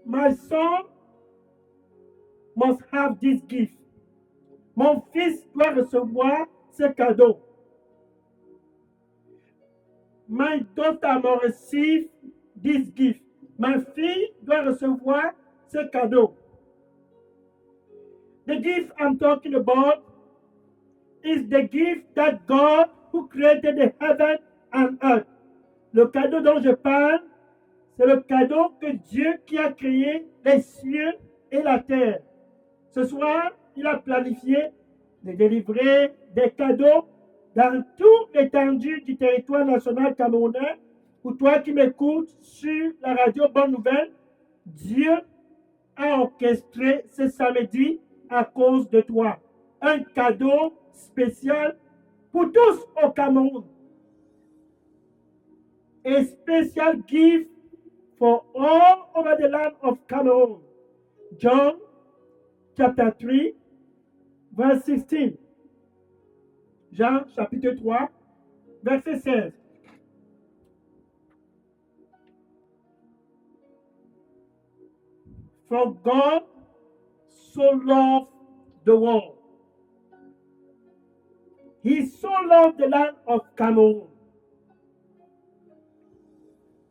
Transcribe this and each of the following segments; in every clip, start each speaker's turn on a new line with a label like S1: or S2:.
S1: My son must have this gift. Mon fils doit recevoir ce cadeau. My daughter must receive this gift. Ma fille doit recevoir ce cadeau. The gift I'm talking about is the gift that God, who created the heaven and earth. Le cadeau dont je parle, c'est le cadeau que Dieu qui a créé les cieux et la terre. Ce soir, il a planifié de délivrer des cadeaux dans toute l'étendue du territoire national camerounais. Pour toi qui m'écoutes sur la radio Bonne Nouvelle, Dieu a orchestré ce samedi à cause de toi. Un cadeau spécial pour tous au Cameroun. A special gift for all over the land of Cameroon. John chapter 3, verse 16. Jean chapitre 3, verset 16. For God so loved the world. He so loved the land of Cameroon.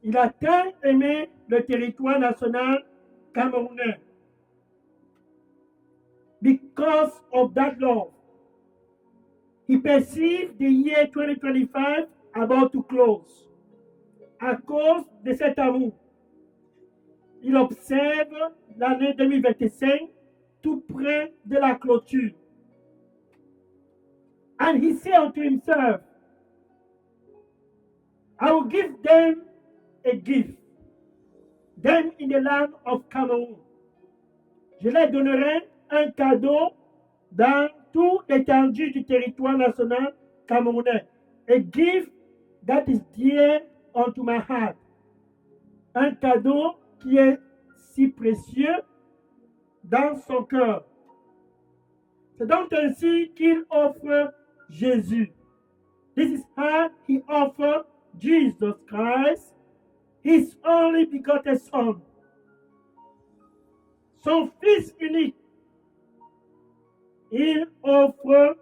S1: Il a tant aimé le territoire national camerounais. Because of that love, he perceived the year 2025 about to close. À cause de cet amour, il observe l'année 2025 tout près de la clôture. And he said unto himself, I will give them a gift, them in the land of Cameroon. Je leur donnerai un cadeau dans toute l'étendue du territoire national camerounais. A gift that is dear unto my heart. Un cadeau qui est si précieux dans son cœur. C'est donc ainsi qu'il offre Jésus. This is how he offered Jesus Christ, his only begotten Son. Son Fils unique. Il offre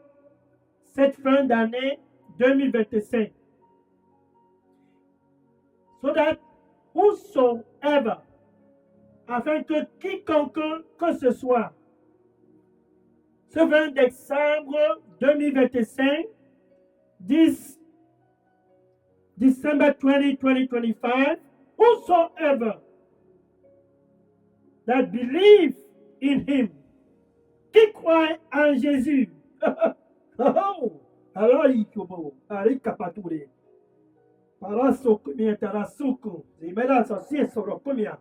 S1: cette fin d'année 2025. So that whosoever, afin que quiconque que ce soit, ce 20 décembre 2025, this December 20, 2025, whosoever that believe in him, qui croit en Jésus. Oh, alors il kobo, ari kapatule. Paraso kumia tarasuku, zimela sosie soro kumia.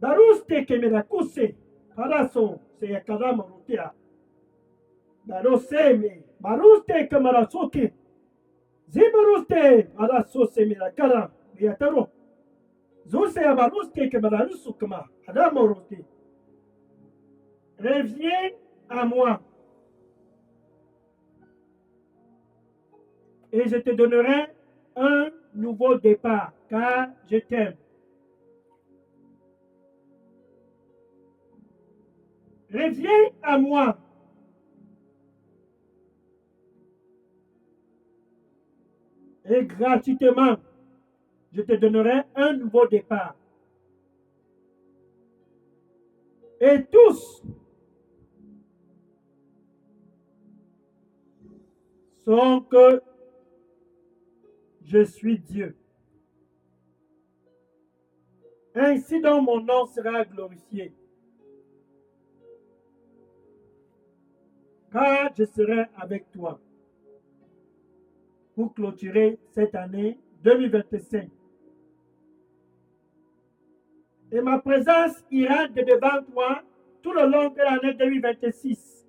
S1: Daruste que me la kuse, paraso se yakadama rutia. Darose me, baruste que me la soke. Zibaruste, paraso se me la kara, yataro. Zose abaruste que me la rusukma, adama ruti. Reviens à moi, et je te donnerai un nouveau départ, car je t'aime. Reviens à moi. Et gratuitement, je te donnerai un nouveau départ. Et tous sont que je suis Dieu. Ainsi donc mon nom sera glorifié. Car je serai avec toi pour clôturer cette année 2025. Et ma présence ira de devant toi tout le long de l'année 2026.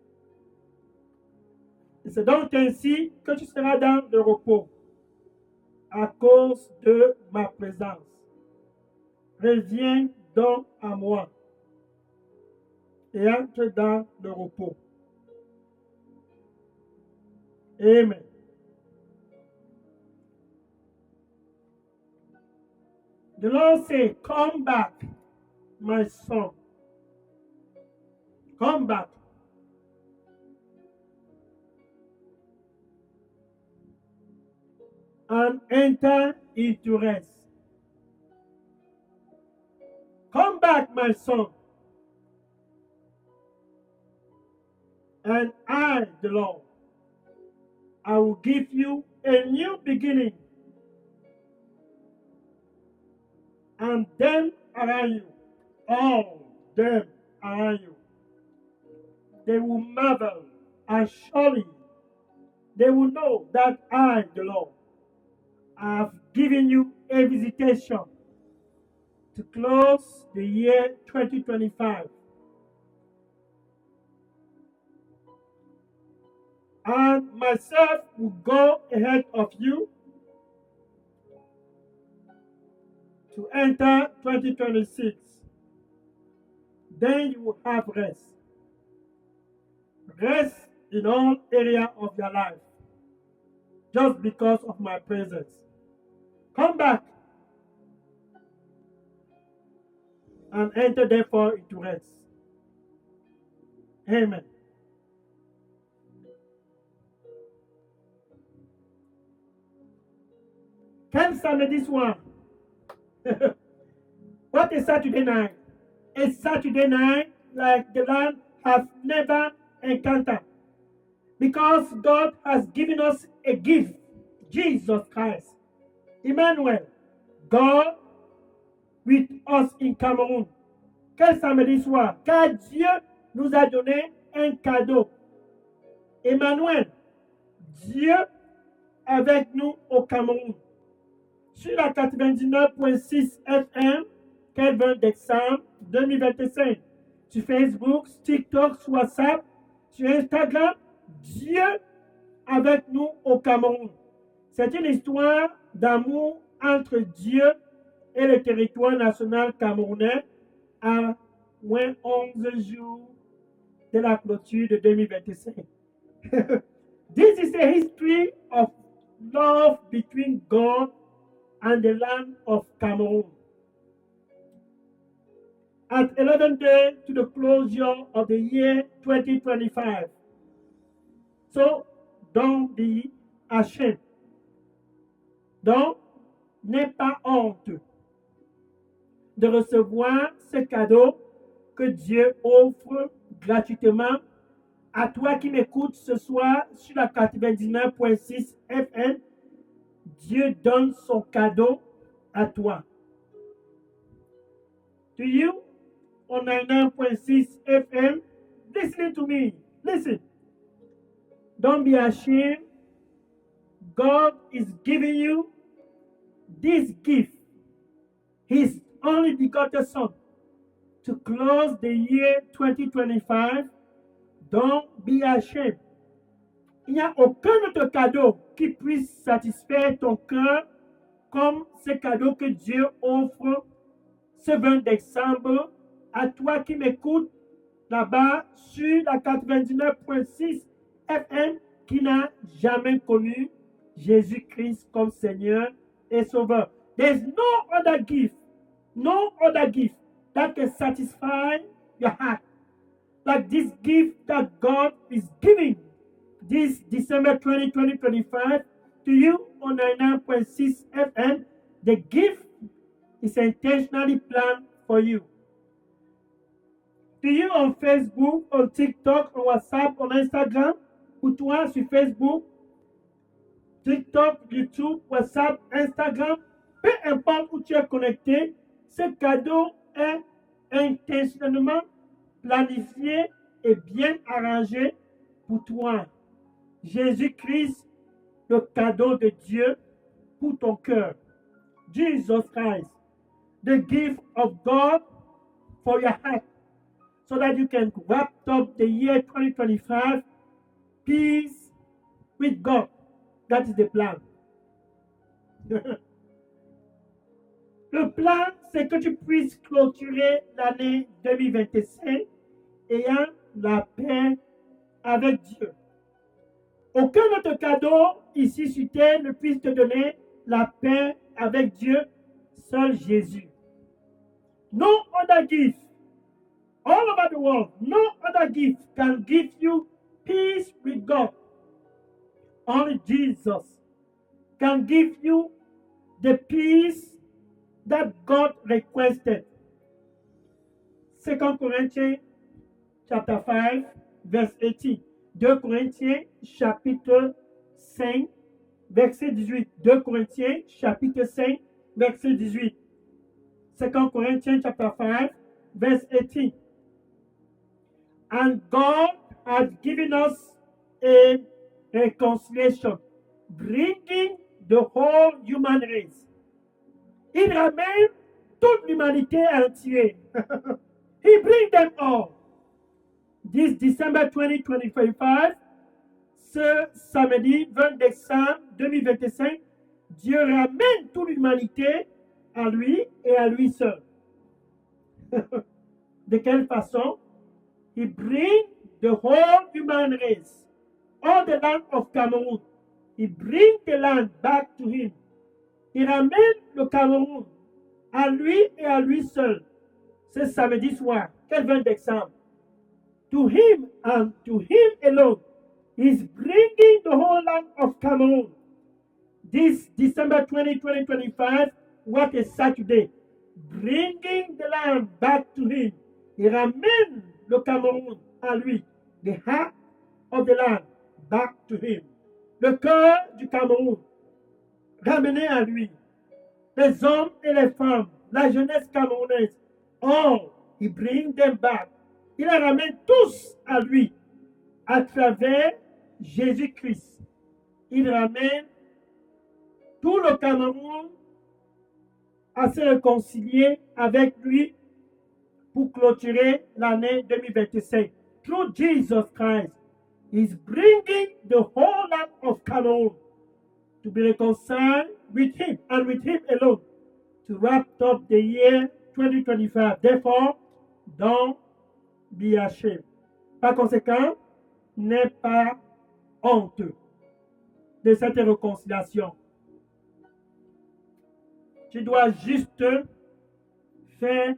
S1: Et c'est donc ainsi que tu seras dans le repos à cause de ma présence. Reviens donc à moi et entre dans le repos. Amen. The Lord said, come back. my son. Come back. And enter into rest. Come back, my son. And I, the Lord, I will give you a new beginning. And them around you, all them around you, they will marvel, and surely they will know that I, the Lord, have given you a visitation to close the year 2025. And myself will go ahead of you to enter 2026. Then you will have rest. Rest in all areas of your life. Just because of my presence. Come back and enter therefore into rest. Amen. Quel samedi soir? What a Saturday night. A Saturday night like the land has never encountered. Because God has given us a gift, Jesus Christ. Emmanuel, God with us in Cameroun. Quel samedi soir? Car Dieu nous a donné un cadeau. Emmanuel, Dieu avec nous au Cameroun. Sur la 99.6 FM, quel 20 décembre 2025. Sur Facebook, TikTok, sur WhatsApp, sur Instagram, Dieu avec nous au Cameroun. C'est une histoire d'amour entre Dieu et le territoire national camerounais à moins 11 jours de la clôture de 2025. This is a history of love between God and the land of Cameroon. At 11 days to the closure of the year 2025. So, don't be ashamed. Donc, n'aie pas honte de recevoir ce cadeau que Dieu offre gratuitement à toi qui m'écoutes ce soir sur la 99.6 FM. Dieu donne son cadeau à toi. To you on 99.6 FM, listen to me. Listen. Don't be ashamed. God is giving you this gift, His only begotten Son, to close the year 2025. Don't be ashamed. Il n'y a aucun autre cadeau qui puisse satisfaire ton cœur comme ce cadeau que Dieu offre ce 20 décembre à toi qui m'écoutes là-bas sur la 99.6 FM qui n'a jamais connu Jésus-Christ comme Seigneur et Sauveur. There's no other gift that can satisfy your heart like this gift that God is giving this December 2025 to you on 99.6 FM. The gift is intentionally planned for you. To you on Facebook, on TikTok, on WhatsApp, on Instagram, ou toi sur Facebook, TikTok, YouTube, WhatsApp, Instagram, peu importe où tu es connecté, ce cadeau est intentionnellement planifié et bien arrangé pour toi. Jésus-Christ, le cadeau de Dieu pour ton cœur. Jesus Christ, the gift of God for your heart, so that you can wrap up the year 2025 peace with God. That is the plan. Le plan, c'est que tu puisses clôturer l'année 2025 ayant la paix avec Dieu. Aucun autre cadeau ici sur terre ne puisse te donner la paix avec Dieu, seul Jésus. No other gift all over the world, no other gift can give you peace with God. Only Jesus can give you the peace that God requested. 2 Corinthians chapter 5, verse 18. 2 Corinthiens chapitre 5, verset 18. 2 Corinthiens chapitre 5, verset 18. 2 Corinthians chapter 5, verse 18. And God has given us a reconciliation, bringing the whole human race. Il ramène toute l'humanité entière. He brings them all. This December 2025, ce samedi 20 décembre 2025, Dieu ramène toute l'humanité à lui et à lui seul. De quelle façon? He brings the whole human race, all the land of Cameroon. He brings the land back to him. Il ramène le Cameroun à lui et à lui seul. Ce samedi soir, quel 20 décembre. To him and to him alone. He's bringing the whole land of Cameroon. This December 2025, what a Saturday. Bringing the land back to him. Il ramène le Cameroun à lui. The heart of the land back to him. Le cœur du Cameroun ramené à lui. Les hommes et les femmes, la jeunesse camerounaise, all, he brings them back. Il les ramène tous à lui à travers Jésus-Christ. Il ramène tout le Cameroun à se réconcilier avec lui pour clôturer l'année 2025. Through Jesus Christ, he's bringing the whole land of Cameroon to be reconciled with him and with him alone to wrap up the year 2025. Therefore, don't be ashamed. Par conséquent, n'aie pas honte de cette réconciliation. Tu dois juste faire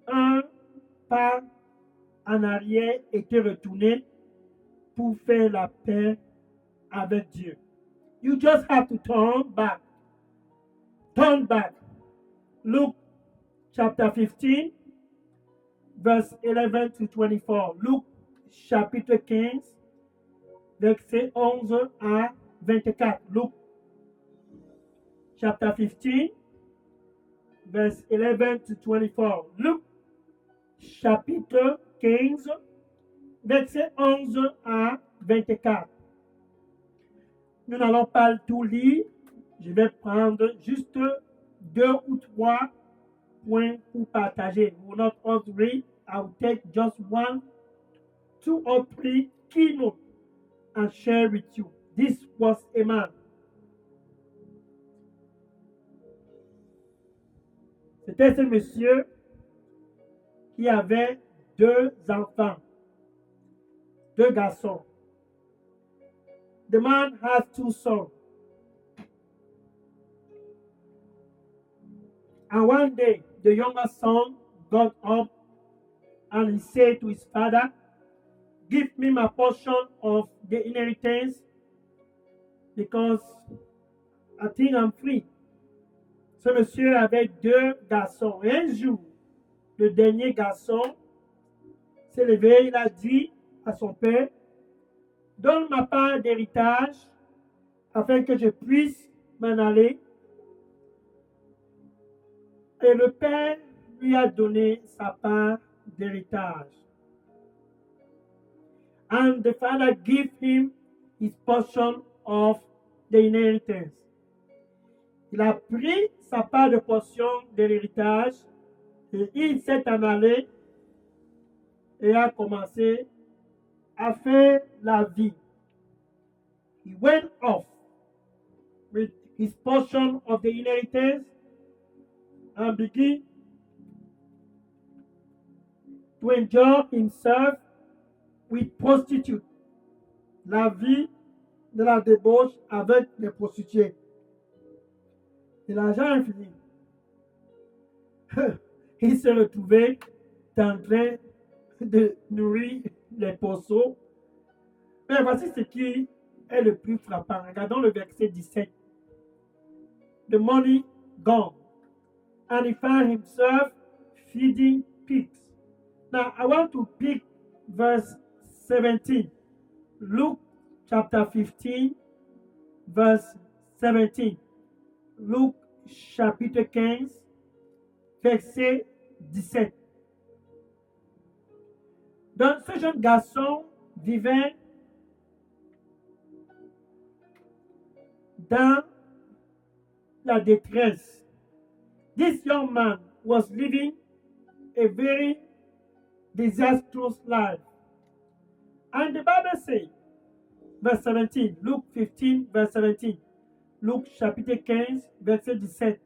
S1: un pas en arrière et te retourner pour faire la paix avec Dieu. You just have to turn back. Turn back. Luke chapter 15, verse 11 to 24. Luc chapitre 15, verset 11 à 24. Luc chapter 15, verse 11 to 24. Luc chapitre 15, verset 11 à 24. Nous n'allons pas tout lire. Je vais prendre juste 2 ou 3 points pour partager. We will not all read. I will take just 1, 2 or 3 keynotes and share with you. This was a man. C'était ce monsieur qui avait 2 enfants, 2 garçons. The man has 2 sons. And one day, the younger son got up and he said to his father, "Give me my portion of the inheritance because I think I'm free." Ce monsieur avait 2 garçons. Et un jour, le dernier garçon s'est levé, il a dit à son père, "Donne ma part d'héritage afin que je puisse m'en aller." Et le père lui a donné sa part d'héritage. And the father gave him his portion of the inheritance. Il a pris sa part de portion de l'héritage et il s'est en allé et a commencé à faire la vie. He went off with his portion of the inheritance and began to enjoy himself with prostitutes. La vie de la débauche avec les prostituées. Et l'argent est fini. Il se retrouvait en train de nourrir les poissons. Mais voici ce qui est le plus frappant. Regardons le verset 17. The money gone, and he found himself feeding pigs. Now, I want to pick verse 17. Luke chapter 15, verse 17. Luc chapitre 15, verset 17. Donc, ce jeune garçon vivait dans la détresse. This young man was living a very disastrous life. And the Bible says, verse 17, Luke 15, verse 17, Luc chapitre 15, verset 17.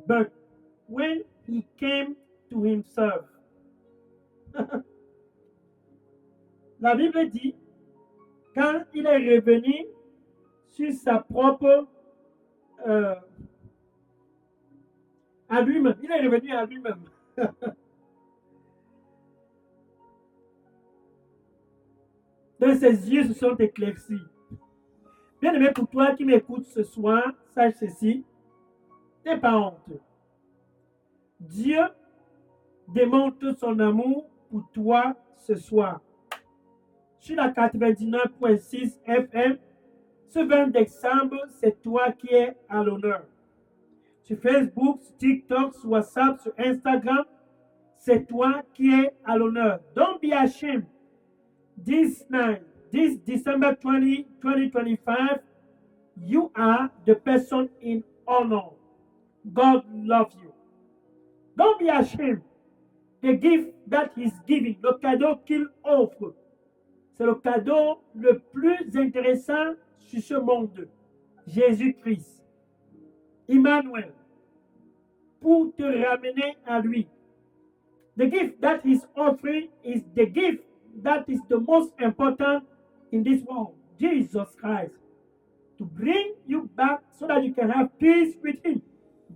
S1: But when he came to himself, la Bible dit, quand il est revenu sur sa propre à lui-même, il est revenu à lui-même. Donc ses yeux se sont éclaircis. Bien aimé, pour toi qui m'écoutes ce soir, sache ceci, n'aie pas honte. Dieu démontre son amour pour toi ce soir. Sur la 99.6 FM, ce 20 décembre, c'est toi qui es à l'honneur. Sur Facebook, sur TikTok, sur WhatsApp, sur Instagram, c'est toi qui es à l'honneur. Don't be ashamed. This night, this December 20, 2025, you are the person in honor. God loves you. Don't be ashamed. The gift that he's giving, le cadeau qu'il offre, c'est le cadeau le plus intéressant sur ce monde. Jésus-Christ, Emmanuel, pour te ramener à lui. The gift that he's offering is the gift that is the most important in this world, Jesus Christ, to bring you back so that you can have peace with him.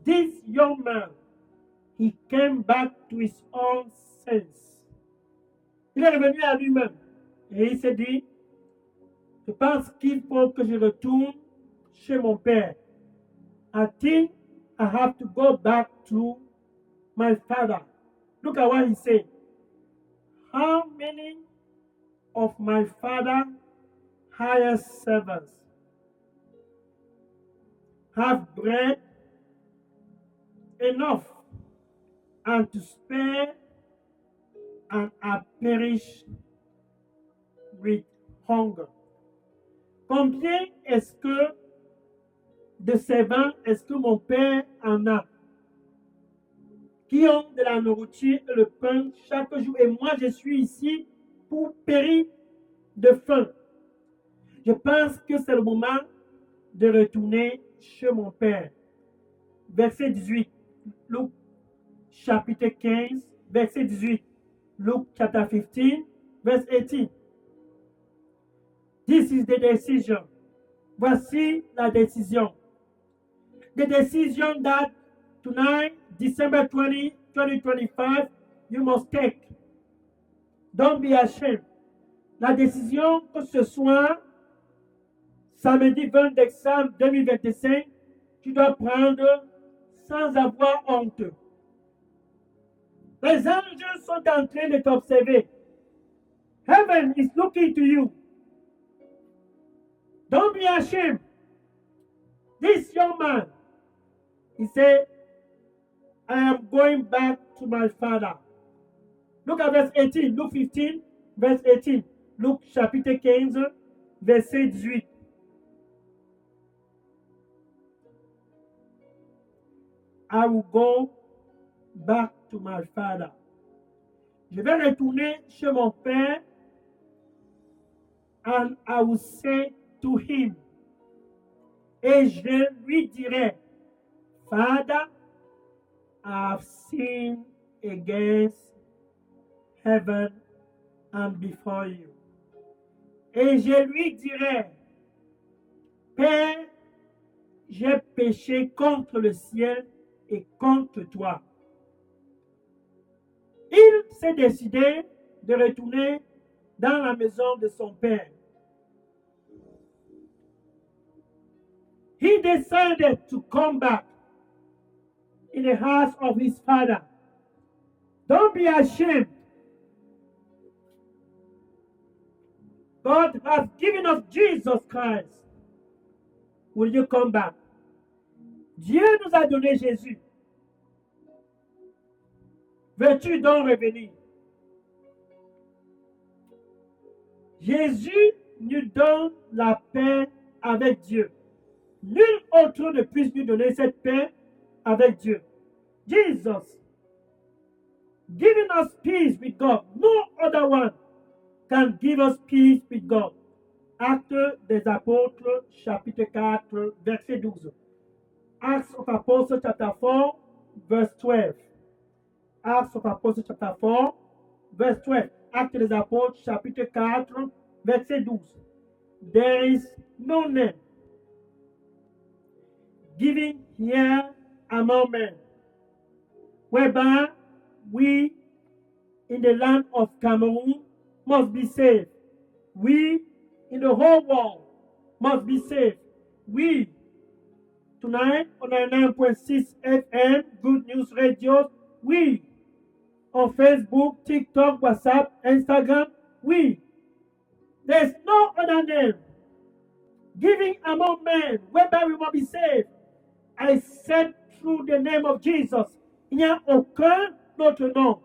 S1: This young man, he came back to his own sense. Il est revenu à lui-même et il s'est dit, je pense qu'il faut que je retourne chez mon père. I think I have to go back to my father. Look at what he said. How many of my father hired servants have bread enough and to spare, and are perished with hunger? Combien est-ce que de servants est-ce que mon père en a qui ont de la nourriture et le pain chaque jour, et moi je suis ici pour périr de faim? Je pense que c'est le moment de retourner chez mon père. Verset 18, Luc chapitre 15, verset 18, Luke chapter 15, verse 18. This is the decision. Voici la décision. The decision that tonight, December 20, 2025, you must take. Don't be ashamed. La décision que ce soir, samedi 20 décembre 2025, tu dois prendre sans avoir honte. Les anges sont en train de t'observer. Heaven is looking to you. Don't be ashamed. This young man, he said, I am going back to my father. Look at verse 18, Luke 15, verse 18. Luc chapitre 15, verset 18. I will go back to my father. Je vais retourner chez mon père, and I will say to him, et je lui dirai, Father, I have sinned against heaven and before you. Et je lui dirai, Père, j'ai péché contre le ciel et contre toi. il s'est décidé de retourner dans la maison de son père. He decided to come back in the house of his father. Don't be ashamed. God has given us Jesus Christ. Will you come back? Dieu nous a donné Jésus. Veux-tu donc revenir? Jésus nous donne la paix avec Dieu. Nul autre ne puisse nous donner cette paix avec Dieu. Jesus, giving us peace with God. No other one can give us peace with God. Actes des Apôtres, chapitre 4, verset 12. Acts of Apostles, chapter 4, verse 12. Acts of Apostles, chapter 4, verse 12. Actes des Apôtres, chapitre 4, verset 12. There is no name given here among men, whereby we in the land of Cameroon must be saved. We in the whole world must be saved. We, tonight on 99.6 FM, Good News Radio, we, on Facebook, TikTok, WhatsApp, Instagram, we. There's no other name given among men whereby we must be saved. I said through the name of Jesus. Il n'y a aucun autre nom.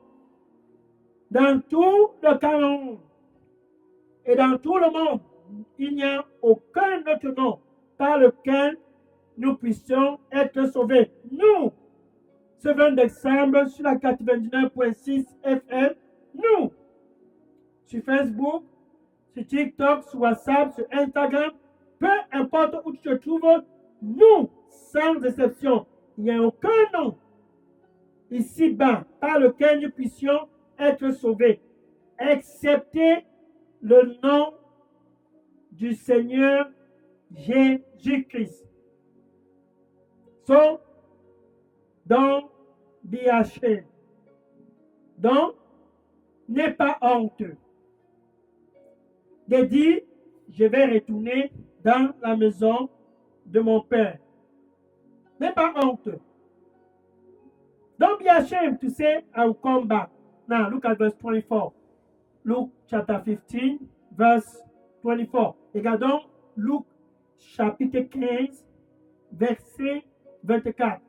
S1: Dans tout le Cameroun et dans tout le monde, il n'y a aucun autre nom par lequel nous puissions être sauvés. Nous, ce 20 décembre, sur la 99.6 FM, nous, sur Facebook, sur TikTok, sur WhatsApp, sur Instagram, peu importe où tu te trouves, nous, sans exception, il n'y a aucun nom ici-bas par lequel nous puissions être sauvés, excepté le nom du Seigneur Jésus-Christ. So, don't be ashamed. Donc, n'aie pas honteux de dire, je vais retourner dans la maison de mon père. N'aie pas honteux. Don't be ashamed to say, I will come back. Now, look at verse 24. Luke chapter 15, verse 24. Regardons Luc chapitre 15, verset 24.